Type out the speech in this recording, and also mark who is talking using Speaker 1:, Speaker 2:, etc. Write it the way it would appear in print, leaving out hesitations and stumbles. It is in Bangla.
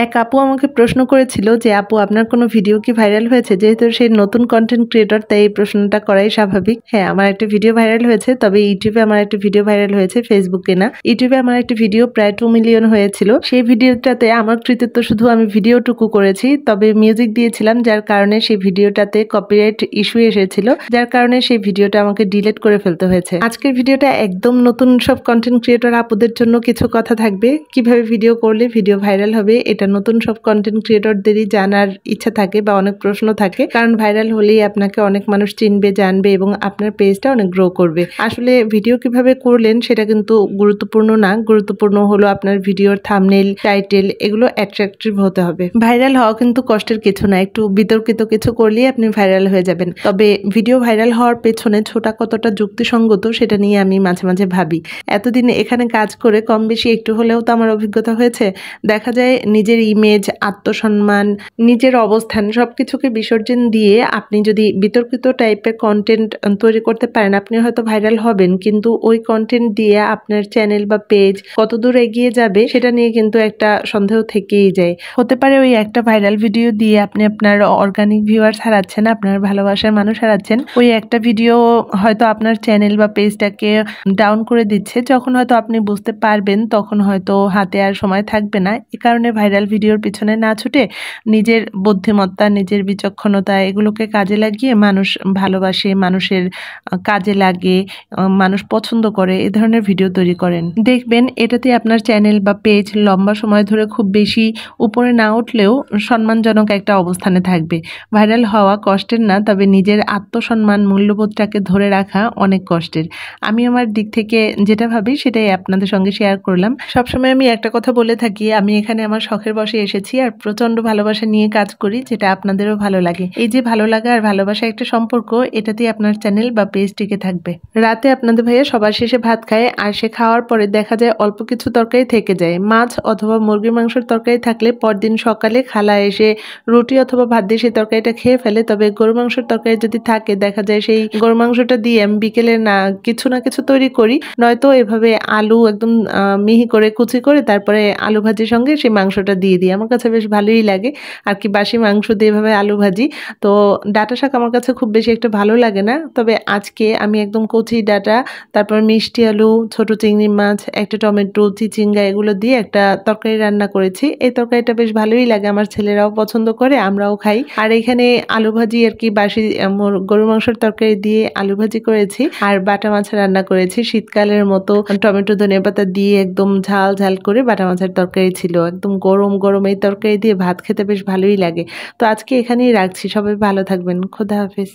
Speaker 1: এক আপু আমাকে প্রশ্ন করেছিল যে আপু আপনার কোনো ভিডিও কি ভাইরাল হয়েছে? যেহেতু সে নতুন কন্টেন্ট ক্রিয়েটর তাই এই প্রশ্নটা করাই স্বাভাবিক। হ্যাঁ, আমার একটা ভিডিও ভাইরাল হয়েছে, তবে ইউটিউবে আমার একটা ভিডিও ভাইরাল হয়েছে, ফেসবুকে না। ইউটিউবে আমার একটা ভিডিও প্রায় 2 মিলিয়ন হয়েছিল। সেই ভিডিওটাতে আমার কৃতিত্ব শুধু আমি ভিডিওটুকু করেছি, তবে মিউজিক দিয়েছিলাম যার কারণে সেই ভিডিওটাতে কপিরাইট ইস্যু এসেছিল, যার কারণে সেই ভিডিওটা আমাকে ডিলিট করে ফেলতে হয়েছে। আজকের ভিডিওটা একদম নতুন সব কন্টেন্ট ক্রিয়েটর আপুদের জন্য কিছু কথা থাকবে, কিভাবে ভিডিও করলে ভিডিও ভাইরাল হবে এটা নতুন সব কন্টেন্ট ক্রিয়েটরদেরই জানার ইচ্ছা থাকে বা অনেক প্রশ্ন থাকে, কারণ ভাইরাল হলেই আপনাকে অনেক মানুষ চিনবে, জানবে এবং আপনার পেজটা অনেক গ্রো করবে। আসলে ভিডিও কিভাবে করলেন সেটা কিন্তু গুরুত্বপূর্ণ না, গুরুত্বপূর্ণ হলো আপনার ভিডিওর থাম্বনেইল, টাইটেল এগুলো অ্যাট্রাকটিভ হতে হবে। ভাইরাল হওয়া কিন্তু কষ্টের কিছু না, একটু বিতর্কিত কিছু করলেই আপনি ভাইরাল হয়ে যাবেন। তবে ভিডিও ভাইরাল হওয়ার পেছনে ছোটা কতটা যুক্তিসঙ্গত সেটা নিয়ে আমি মাঝে মাঝে ভাবি। এতদিন এখানে কাজ করে কম বেশি একটু হলেও তো আমার অভিজ্ঞতা হয়েছে। দেখা যায় নিজের ইমেজ, আত্মসম্মান, নিজের অবস্থান সবকিছুকে বিসর্জন দিয়ে আপনি যদি বিতর্কিত টাইপের কন্টেন্ট তৈরি করতে পারেন, আপনি হয়তো ভাইরাল হবেন, কিন্তু ওই কন্টেন্ট দিয়ে আপনার চ্যানেল বা পেজ কতদূর এগিয়ে যাবে সেটা নিয়ে কিন্তু একটা সন্দেহ থেকেই যায়। হতে পারে ওই একটা ভাইরাল ভিডিও দিয়ে আপনি আপনার অর্গানিক ভিউয়ার্স হারাচ্ছেন, আপনার ভালোবাসার মানুষ হারাচ্ছেন। ওই একটা ভিডিও হয়তো আপনার চ্যানেল বা পেজটাকে ডাউন করে দিচ্ছে। যখন হয়তো আপনি বুঝতে পারবেন তখন হয়তো হাতে আর সময় থাকবে না। এ কারণে ভাইরাল ভিডিওর পিছনে না ছুটে নিজের বুদ্ধিমত্তা, নিজের বিচক্ষণতা এগুলোকে কাজে লাগিয়ে মানুষ ভালোবাসে, মানুষের কাজে লাগে, মানুষ পছন্দ করে এ ধরনের ভিডিও তৈরি করেন। দেখবেন এটাতে আপনার চ্যানেল বা পেজ লম্বা সময় ধরে খুব বেশি উপরে না উঠলেও সম্মানজনক একটা অবস্থানে থাকবে। ভাইরাল হওয়া কষ্টের না, তবে নিজের আত্মসম্মান, মূল্যবোধটাকে ধরে রাখা অনেক কষ্টের। আমি আমার দিক থেকে যেটা ভাবি সেটাই আপনাদের সঙ্গে শেয়ার করলাম। সবসময় আমি একটা কথা বলে থাকি, আমি এখানে আমার শখের বশে এসেছি আর প্রচন্ড ভালোবাসা নিয়ে কাজ করি, যেটা আপনাদেরও ভালো লাগে। এই যে ভালো লাগা আর ভালোবাসা একটা সম্পর্ক, এটাতেই আপনার চ্যানেল বা পেজ টিকে থাকবে। রাতে আপনাদের ভাইয়া সবার শেষে ভাত খায়, আর সে খাওয়ার পরে দেখা যায় অল্প কিছু তরকারি থেকে যায়। মাছ অথবা মুরগির মাংসের তরকারি থাকলে পরদিন সকালে খালা এসে রুটি অথবা ভাত দিয়ে সেই তরকারিটা খেয়ে ফেলে। তবে গরু মাংসের তরকারি যদি থাকে, দেখা যায় সেই গরু মাংসটা দিয়ে আমি বিকেলে না কিছু তৈরি করি, নয়তো এভাবে আলু একদম মিহি করে কুচি করে তারপরে আলু ভাজির সঙ্গে সেই মাংসটা দিয়ে দিই। আমার কাছে বেশ ভালোই লাগে আর কি, বাসি মাংস দিয়ে এভাবে আলু ভাজি। তো ডাঁটা শাক আমার কাছে খুব বেশি একটা ভালো লাগে না, তবে আজকে আমি একদম কচি ডাঁটা, তারপর মিষ্টি আলু, ছোট চিংড়ি মাছ, একটা টমেটো, চিচিঙ্গা এগুলো দিয়ে একটা তরকারি রান্না করেছি। এই তরকারিটা বেশ ভালোই লাগে, আমার ছেলেরাও পছন্দ করে, আমরাও খাই। আর এখানে আলু ভাজি আর কি, বাসি গরু মাংসের তরকারি দিয়ে আলু ভাজি করেছি আর বাটা মাছ রান্না করেছি। শীতকালের মতো টমেটো, ধনেপাতা দিয়ে একদম ঝাল ঝাল করে বাটা মাছের তরকারি ছিল। একদম গরম গরম এই তরকারি দিয়ে ভাত খেতে বেশ ভালোই লাগে। তো আজকে এখানেই রাখছি, সবাই ভালো থাকবেন। খোদা হাফেজ।